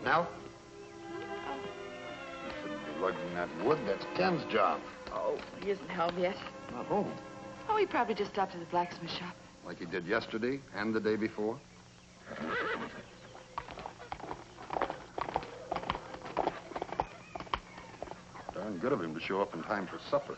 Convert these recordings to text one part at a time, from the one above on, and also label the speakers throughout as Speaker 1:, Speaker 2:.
Speaker 1: Now? You shouldn't be lugging that wood. That's Ken's job.
Speaker 2: Oh, he isn't home yet.
Speaker 1: Not home.
Speaker 2: Oh, he probably just stopped at the blacksmith shop.
Speaker 1: Like he did yesterday and the day before? Darn good of him to show up in time for supper.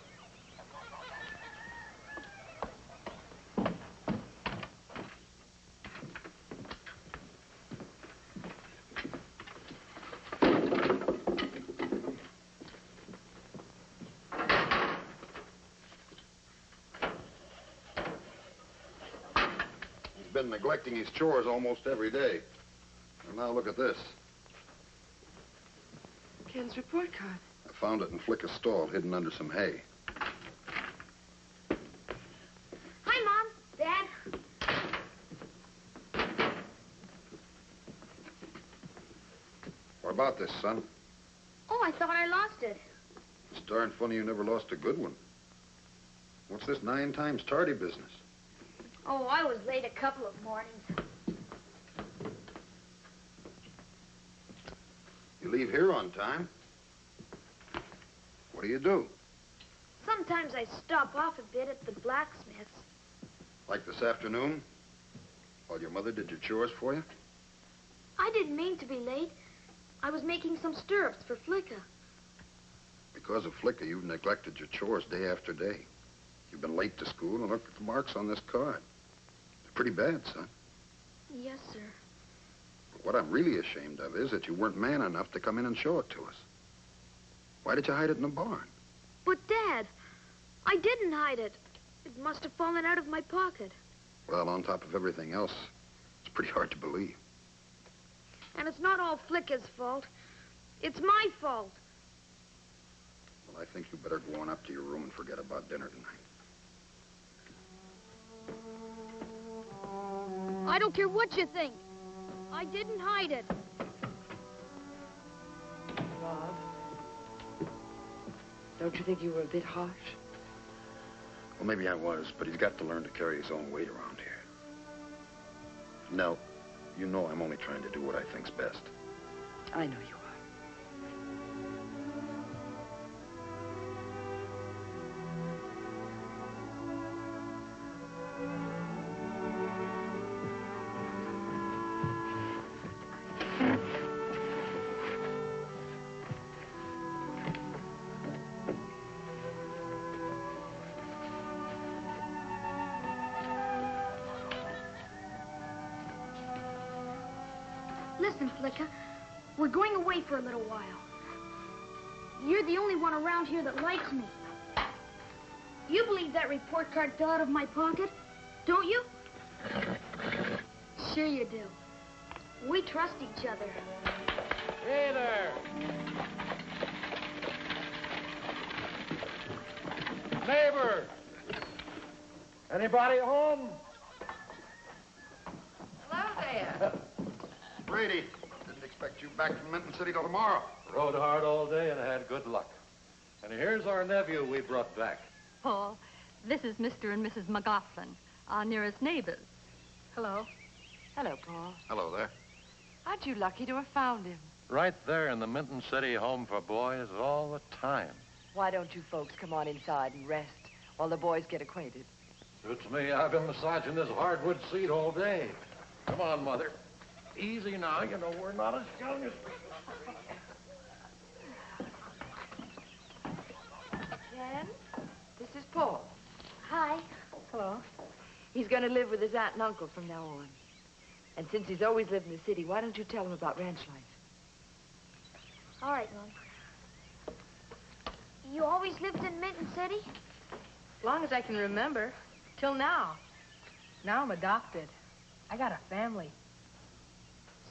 Speaker 1: He's been neglecting his chores almost every day. And now look at this.
Speaker 2: Ken's report card.
Speaker 1: I found it in Flicka's stall, hidden under some hay.
Speaker 3: Hi, Mom. Dad.
Speaker 1: What about this, son?
Speaker 3: Oh, I thought I lost it.
Speaker 1: It's darn funny you never lost a good one. What's this 9 times tardy business?
Speaker 3: Oh, I was late a couple of mornings.
Speaker 1: You leave here on time. What do you do?
Speaker 3: Sometimes I stop off a bit at the blacksmith's.
Speaker 1: Like this afternoon? While your mother did your chores for you?
Speaker 3: I didn't mean to be late. I was making some stirrups for Flicka.
Speaker 1: Because of Flicka, you've neglected your chores day after day. You've been late to school, and look at the marks on this card. They're pretty bad, son.
Speaker 3: Yes, sir.
Speaker 1: But what I'm really ashamed of is that you weren't man enough to come in and show it to us. Why did you hide it in the barn?
Speaker 3: But, Dad, I didn't hide it. It must have fallen out of my pocket.
Speaker 1: Well, on top of everything else, it's pretty hard to believe.
Speaker 3: And it's not all Flicka's fault. It's my fault.
Speaker 1: Well, I think you better go on up to your room and forget about dinner tonight.
Speaker 3: I don't care what you think. I didn't hide it.
Speaker 2: Bob, don't you think you were a bit harsh?
Speaker 1: Well, maybe I was, but he's got to learn to carry his own weight around here. Nell, you know I'm only trying to do what I think's best.
Speaker 2: I know you are.
Speaker 3: Listen, Flicka, we're going away for a little while. You're the only one around here that likes me. You believe that report card fell out of my pocket, don't you? Sure you do. We trust each other.
Speaker 4: Hey there! Neighbor! Anybody home?
Speaker 2: Hello there.
Speaker 1: Brady, didn't expect you back from Minton City till tomorrow.
Speaker 4: Rode hard all day and had good luck. And here's our nephew we brought back.
Speaker 5: Paul, this is Mr. and Mrs. McLaughlin, our nearest neighbors.
Speaker 2: Hello. Hello, Paul.
Speaker 1: Hello there.
Speaker 2: Aren't you lucky to have found him?
Speaker 4: Right there in the Minton City Home for Boys all the time.
Speaker 2: Why don't you folks come on inside and rest while the boys get acquainted?
Speaker 4: Suits me. I've been massaging this hardwood seat all day. Come on, Mother. Easy now. You know we're not as young as...
Speaker 2: Ken, this is Paul.
Speaker 3: Hi.
Speaker 2: Hello. He's going to live with his aunt and uncle from now on. And since he's always lived in the city, why don't you tell him about ranch life?
Speaker 3: All right, Mom. You always lived in Minton City?
Speaker 6: As long as I can remember. Till now. Now I'm adopted. I got a family.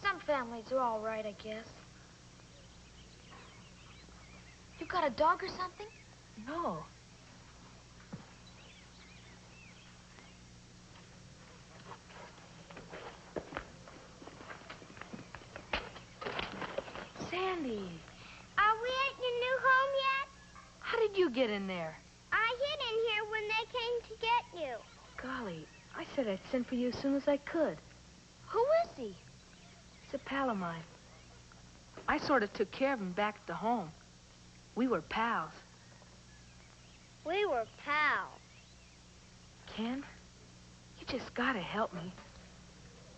Speaker 3: Some families are all right, I guess. You got a dog or something?
Speaker 6: No. Sandy,
Speaker 7: Are we at your new home yet?
Speaker 6: how did you get in there?
Speaker 7: I hid in here when they came to get you.
Speaker 6: Golly, I said I'd send for you as soon as I could.
Speaker 3: Who is he?
Speaker 6: He's a pal of mine. I sort of took care of him back at the home. We were pals.
Speaker 7: We were pals.
Speaker 6: Ken, you just gotta help me.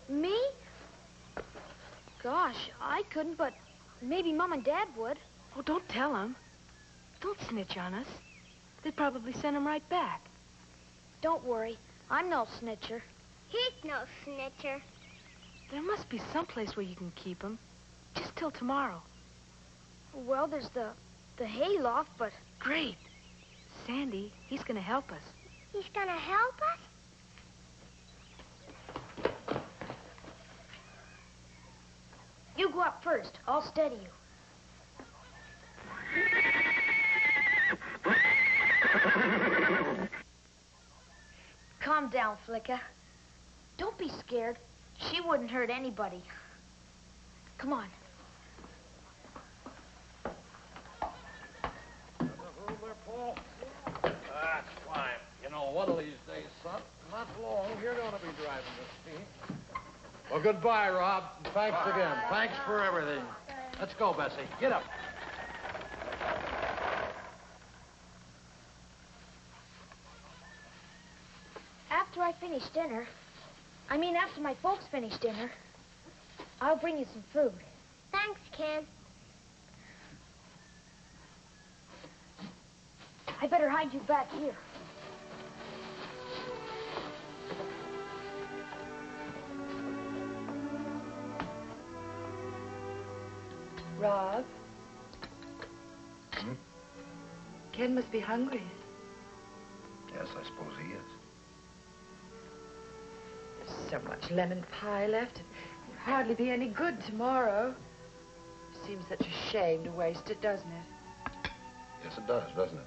Speaker 3: Me? Gosh, I couldn't, but maybe Mom and Dad would.
Speaker 6: Oh, don't tell them. Don't snitch on us. They'd probably send him right back.
Speaker 3: Don't worry, I'm no snitcher.
Speaker 7: He's no snitcher.
Speaker 6: There must be some place where you can keep him. Just till tomorrow.
Speaker 3: Well, there's the hay loft, but...
Speaker 6: Great. Sandy, he's gonna help us.
Speaker 7: He's gonna help us?
Speaker 3: You go up first. I'll steady you. Calm down, Flicka. Don't be scared. She wouldn't hurt anybody. Come on.
Speaker 4: That's fine. You know, one of these days, son, not long, you're going to be driving this team. Well, goodbye, Rob. Thanks again. Thanks for everything. Let's go, Bessie. Get up.
Speaker 3: After I finish dinner, after my folks finish dinner, I'll bring you some food.
Speaker 7: Thanks, Ken.
Speaker 3: I better hide you back here.
Speaker 2: Rob?
Speaker 1: Hmm?
Speaker 2: Ken must be hungry.
Speaker 1: Yes, I suppose he is.
Speaker 2: There's so much lemon pie left. It'll hardly be any good tomorrow. Seems such a shame to waste it, doesn't it?
Speaker 1: Yes, it does, doesn't it?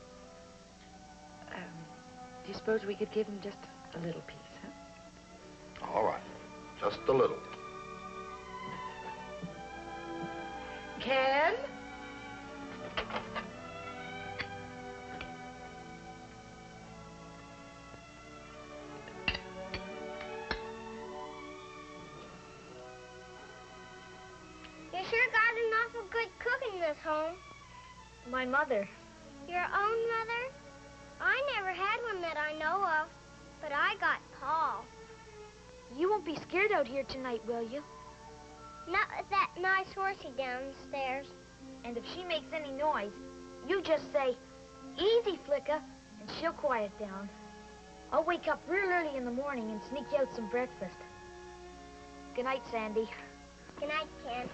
Speaker 2: Do you suppose we could give him just a little piece, huh?
Speaker 1: All right. Just a little.
Speaker 2: Ken?
Speaker 7: You sure got an awful good cook in this home.
Speaker 3: My mother.
Speaker 7: Your own mother? I never had one that I know of, but I got Paul.
Speaker 3: You won't be scared out here tonight, will you?
Speaker 7: Not with that nice horsey downstairs.
Speaker 3: And if she makes any noise, you just say, "Easy, Flicka," and she'll quiet down. I'll wake up real early in the morning and sneak you out some breakfast. Good night, Sandy.
Speaker 7: Good night, Ken.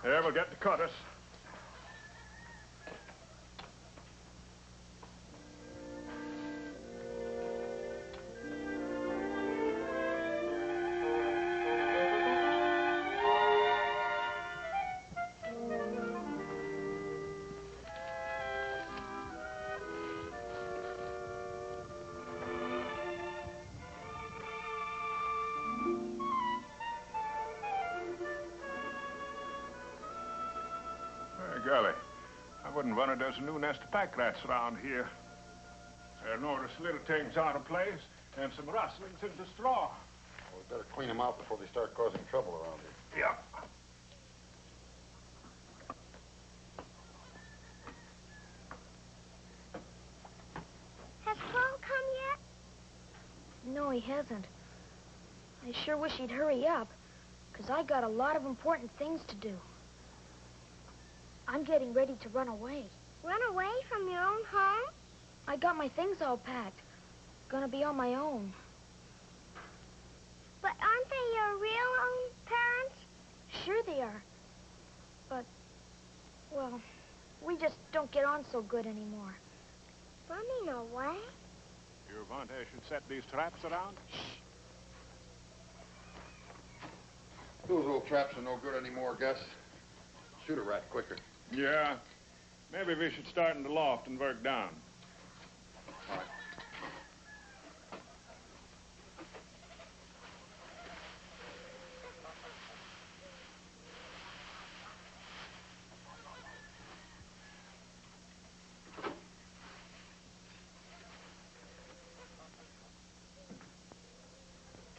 Speaker 8: Yeah, we'll get the cutters. Golly, I wouldn't wonder there's a new nest of pack rats around here. I noticed little things out of place and some rustlings in the straw.
Speaker 1: Well, we better clean them out before they start causing trouble around here.
Speaker 8: Yeah.
Speaker 7: Has Paul come yet?
Speaker 3: No, he hasn't. I sure wish he'd hurry up, because I got a lot of important things to do. I'm getting ready to run away.
Speaker 7: Run away from your own home?
Speaker 3: I got my things all packed. Gonna be on my own.
Speaker 7: But aren't they your real own parents?
Speaker 3: Sure they are. But, well, we just don't get on so good anymore.
Speaker 7: Running away?
Speaker 8: You want I should set these traps around?
Speaker 1: Those old traps are no good anymore, Gus. Shoot a rat quicker.
Speaker 8: Yeah. Maybe we should start in the loft and work down.
Speaker 1: All right.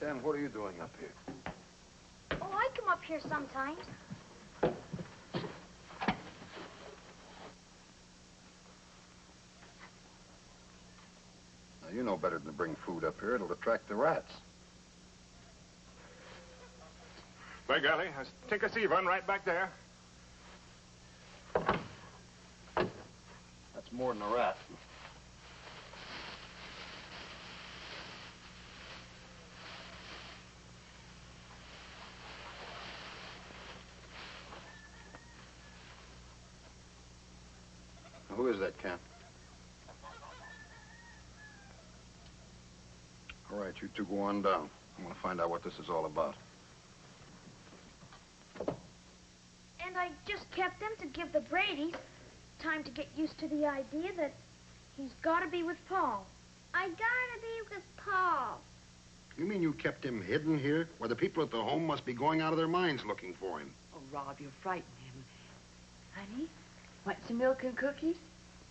Speaker 1: Ken, what are you doing up here?
Speaker 3: Oh, I come up here sometimes.
Speaker 1: Now, you know better than to bring food up here. It'll attract the rats.
Speaker 8: By golly, I think I see one right back there.
Speaker 1: That's more than a rat. Who is that, Ken? All right, you two go on down. I want to find out what this is all about.
Speaker 3: And I just kept him to give the Bradys time to get used to the idea that he's got to be with Paul.
Speaker 7: I gotta be with Paul.
Speaker 1: You mean you kept him hidden here, where the people at the home must be going out of their minds looking for him?
Speaker 2: Oh, Rob, you're frightening him. Honey, want some milk and cookies?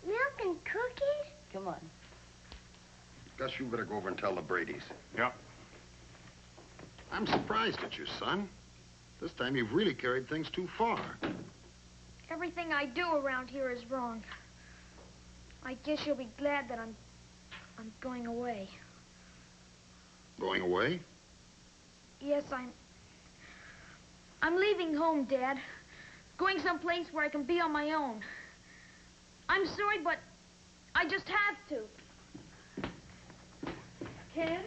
Speaker 7: Milk and cookies?
Speaker 2: Come on.
Speaker 1: Gus, you better go over and tell the Bradys.
Speaker 8: Yep.
Speaker 1: I'm surprised at you, son. This time you've really carried things too far.
Speaker 3: Everything I do around here is wrong. I guess you'll be glad that I'm going away.
Speaker 1: Going away?
Speaker 3: Yes, I'm leaving home, Dad. Going someplace where I can be on my own. I'm sorry, but I just have to.
Speaker 2: Ken?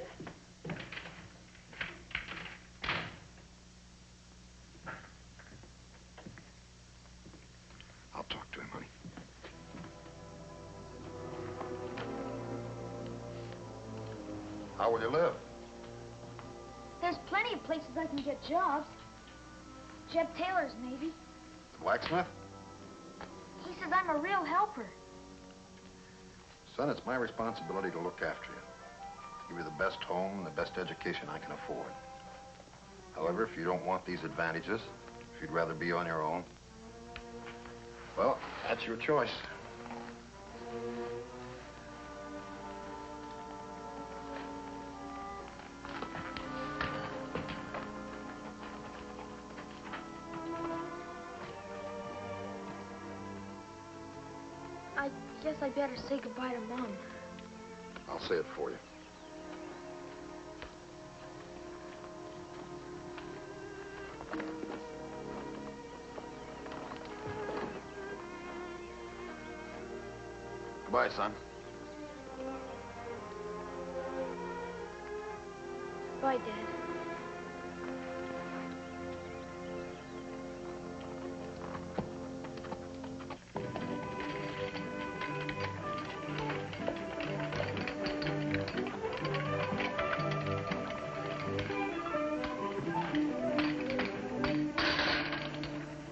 Speaker 1: I'll talk to him, honey. How will you live?
Speaker 3: There's plenty of places I can get jobs. Jeb Taylor's, maybe.
Speaker 1: The blacksmith?
Speaker 3: He says I'm a real helper.
Speaker 1: Son, it's my responsibility to look after you. Give you the best home and the best education I can afford. However, if you don't want these advantages, if you'd rather be on your own, well, that's your choice.
Speaker 3: I guess I better say goodbye to Mom.
Speaker 1: I'll say it for you. Goodbye, son.
Speaker 3: Bye, Dad.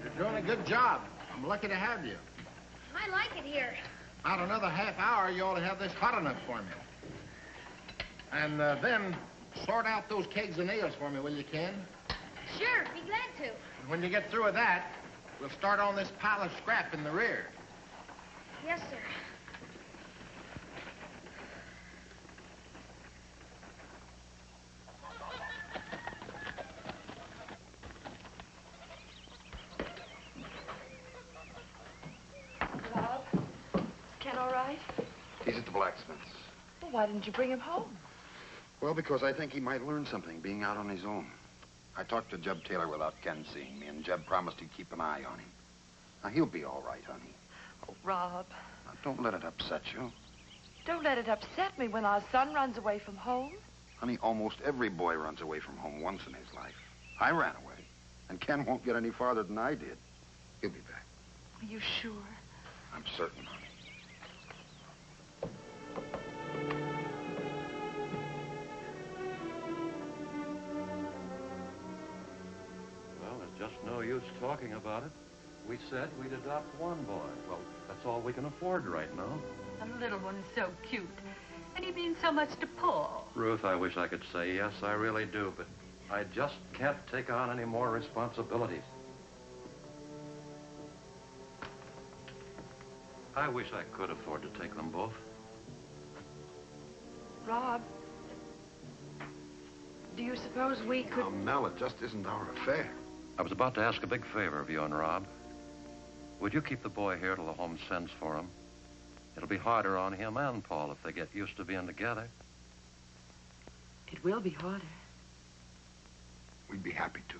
Speaker 9: You're doing a good job. I'm lucky to have you.
Speaker 3: I like it here.
Speaker 9: About another half hour, you ought to have this hot enough for me. And then sort out those kegs of nails for me, will you, Ken?
Speaker 3: Sure, be glad to.
Speaker 9: And when you get through with that, we'll start on this pile of scrap in the rear.
Speaker 3: Yes, sir.
Speaker 2: Rob, is Ken all right?
Speaker 1: He's at the blacksmith's.
Speaker 2: Well, why didn't you bring him home?
Speaker 1: Well, because I think he might learn something being out on his own. I talked to Jeb Taylor without Ken seeing me, and Jeb promised he'd keep an eye on him. Now, he'll be all right, honey.
Speaker 2: Oh, Rob,
Speaker 1: Now, don't let it upset you.
Speaker 2: don't let it upset me when our son runs away from home.
Speaker 1: Honey, almost every boy runs away from home once in his life. I ran away, and Ken won't get any farther than I did. He'll be back.
Speaker 2: Are you sure?
Speaker 1: I'm certain, honey.
Speaker 4: Well, there's just no use talking about it. We said we'd adopt one boy. Well, that's all we can afford right now.
Speaker 5: The little one is so cute. And he means so much to Paul.
Speaker 4: Ruth, I wish I could say yes, I really do, but I just can't take on any more responsibilities. I wish I could afford to take them both.
Speaker 2: Rob, Do you suppose we could...
Speaker 1: Now, Mel, it just isn't our affair.
Speaker 10: I was about to ask a big favor of you and Rob. Would you keep the boy here till the home sends for him? It'll be harder on him and Paul if they get used to being together.
Speaker 2: It will be harder.
Speaker 1: We'd be happy to.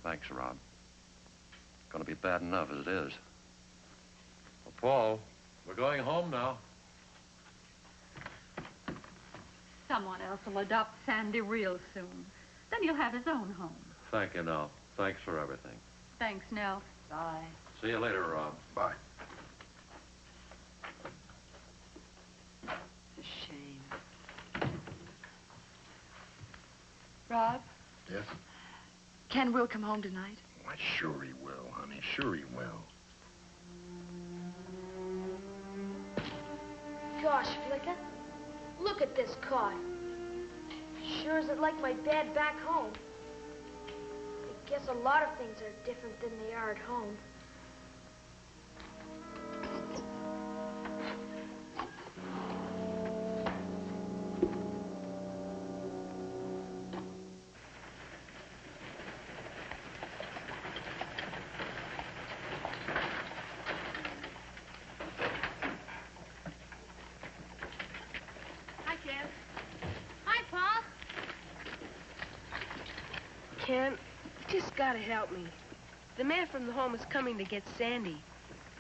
Speaker 10: Thanks, Rob. It's going to be bad enough as it is.
Speaker 4: Well, Paul, we're going home now.
Speaker 5: Someone else will adopt Sandy real soon. Then he'll have his own home.
Speaker 10: Thank you, Nell. Thanks for everything.
Speaker 5: Thanks, Nell.
Speaker 2: Bye.
Speaker 10: See you later, Rob.
Speaker 1: Bye.
Speaker 2: It's a shame. Rob?
Speaker 1: Yes?
Speaker 2: Ken will come home tonight.
Speaker 1: Why, sure he will, honey. Sure he will.
Speaker 3: Gosh, Flicka, look at this cot. Sure is it like my dad back home. I guess a lot of things are different than they are at home.
Speaker 6: Hi, Ken.
Speaker 3: Hi, Paul.
Speaker 6: Ken, you just gotta help me. The man from the home is coming to get Sandy.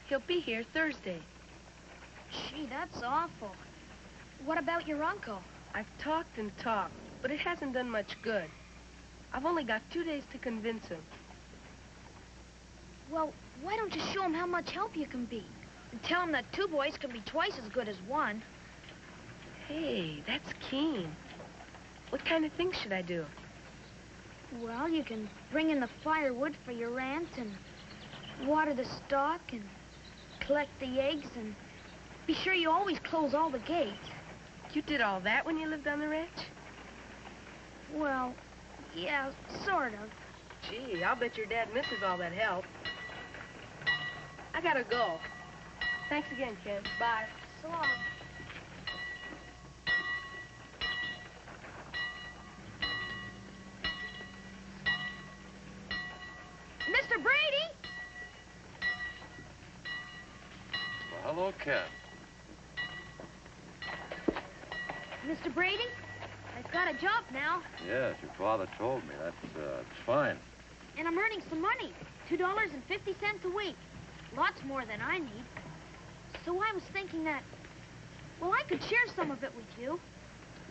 Speaker 6: He'll be here Thursday.
Speaker 3: Gee, that's awful. What about your uncle?
Speaker 6: I've talked and talked, but it hasn't done much good. I've only got 2 days to convince him.
Speaker 3: Well, why don't you show him how much help you can be? And tell him that 2 boys can be twice as good as 1.
Speaker 6: Hey, that's keen. What kind of things should I do?
Speaker 3: Well, you can bring in the firewood for your ranch and water the stock and collect the eggs and be sure you always close all the gates.
Speaker 6: You did all that when you lived on the ranch?
Speaker 3: Well, yeah, sort of.
Speaker 6: Gee, I'll bet your dad misses all that help. I gotta go. Thanks again, Ken. Bye.
Speaker 3: So long. Mr. Brady!
Speaker 10: Well, hello, Ken.
Speaker 3: Mr. Brady, I've got a job now,
Speaker 10: Yes, your father told me. It's fine.
Speaker 3: and I'm earning some money. $2.50 a week. Lots more than I need. So I was thinking that, well, I could share some of it with you.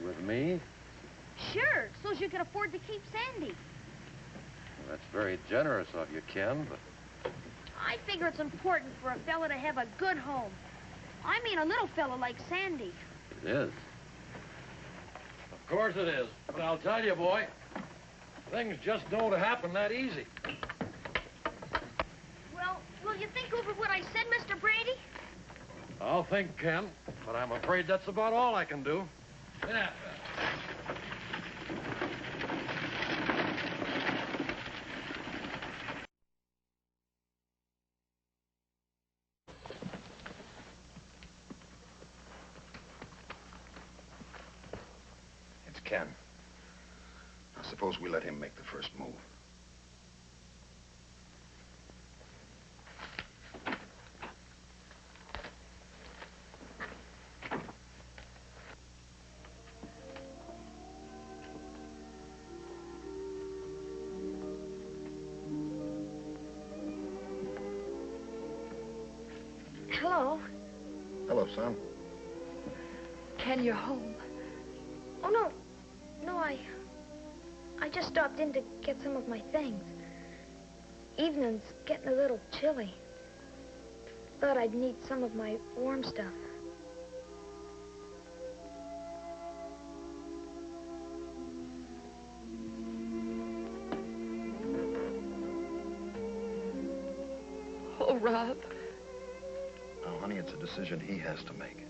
Speaker 10: With me?
Speaker 3: Sure, so as you could afford to keep Sandy.
Speaker 10: Well, that's very generous of you, Ken, but
Speaker 3: I figure it's important for a fella to have a good home. I mean a little fella like Sandy.
Speaker 10: it is.
Speaker 4: Of course it is. But I'll tell you, boy, things just don't happen that easy.
Speaker 3: Well, will you think over what I said, Mr. Brady?
Speaker 4: I'll think, Ken, but I'm afraid that's about all I can do. Yeah.
Speaker 1: It's Ken. I suppose we let him make the first move.
Speaker 3: Hello.
Speaker 1: Hello, son.
Speaker 2: Ken, you're home.
Speaker 3: Oh, no. No, I just stopped in to get some of my things. Evening's getting a little chilly. Thought I'd need some of my warm stuff.
Speaker 2: Oh, Rob.
Speaker 1: Now, honey, it's a decision he has to make.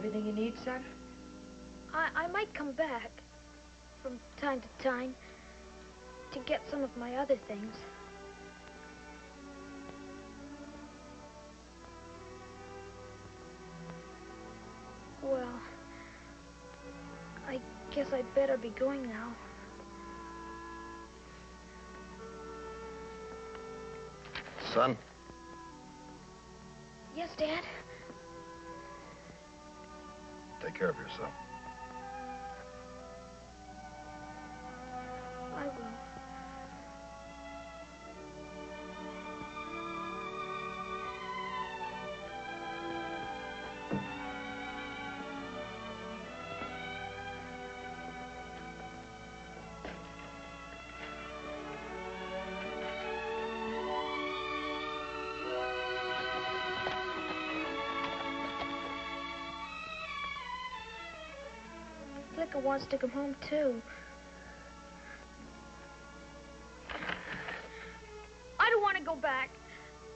Speaker 2: everything you need, son?
Speaker 3: I might come back from time to time to get some of my other things. Well, I guess I'd better be going now.
Speaker 1: Son?
Speaker 3: Yes, Dad?
Speaker 1: Take care of yourself.
Speaker 3: I will. Flicka wants to come home, too. I don't want to go back.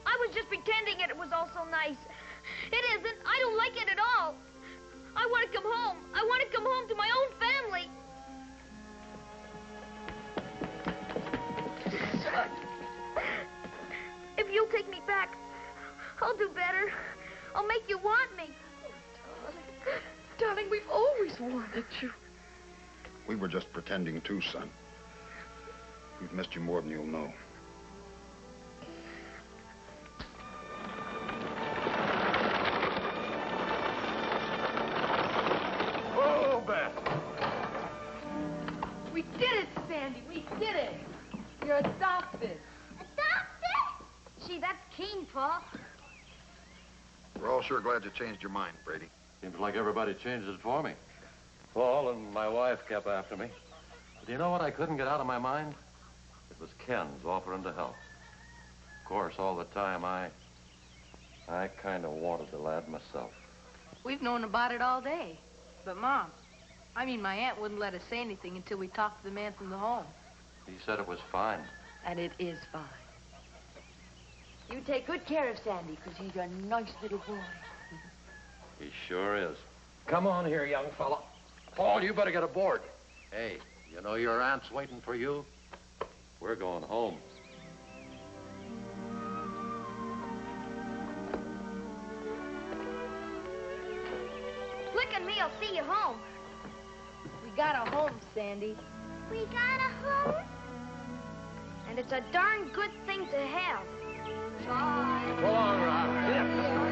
Speaker 3: I was just pretending it was all so nice. It isn't. I don't like it at all. I want to come home. I want to come home to my own family. If you'll take me back, I'll do better. I'll make you want me.
Speaker 2: Darling, we've always wanted you.
Speaker 1: We were just pretending too, son. We've missed you more than you'll know.
Speaker 4: Oh, Beth.
Speaker 2: We did it, Sandy. We did it. You're adopted.
Speaker 3: Adopted? Gee, that's keen, Pa.
Speaker 1: We're all sure glad you changed your mind, Brady.
Speaker 10: Seems like everybody changed it for me. Paul and my wife kept after me. But do you know what I couldn't get out of my mind? It was Ken's offering to help. Of course, all the time, I kind of wanted the lad myself.
Speaker 6: We've known about it all day. But, Mom, my aunt wouldn't let us say anything until we talked to the man from the home.
Speaker 10: He said it was fine.
Speaker 2: And it is fine. You take good care of Sandy, because he's a nice little boy.
Speaker 10: He sure is.
Speaker 4: Come on here, young fella. Paul, you better get aboard.
Speaker 10: Hey, you know your aunt's waiting for you? We're going home.
Speaker 3: Flick and me'll see you home.
Speaker 6: We got a home, Sandy.
Speaker 7: We got a home?
Speaker 3: And it's a darn good thing to have.
Speaker 4: So long, Rob.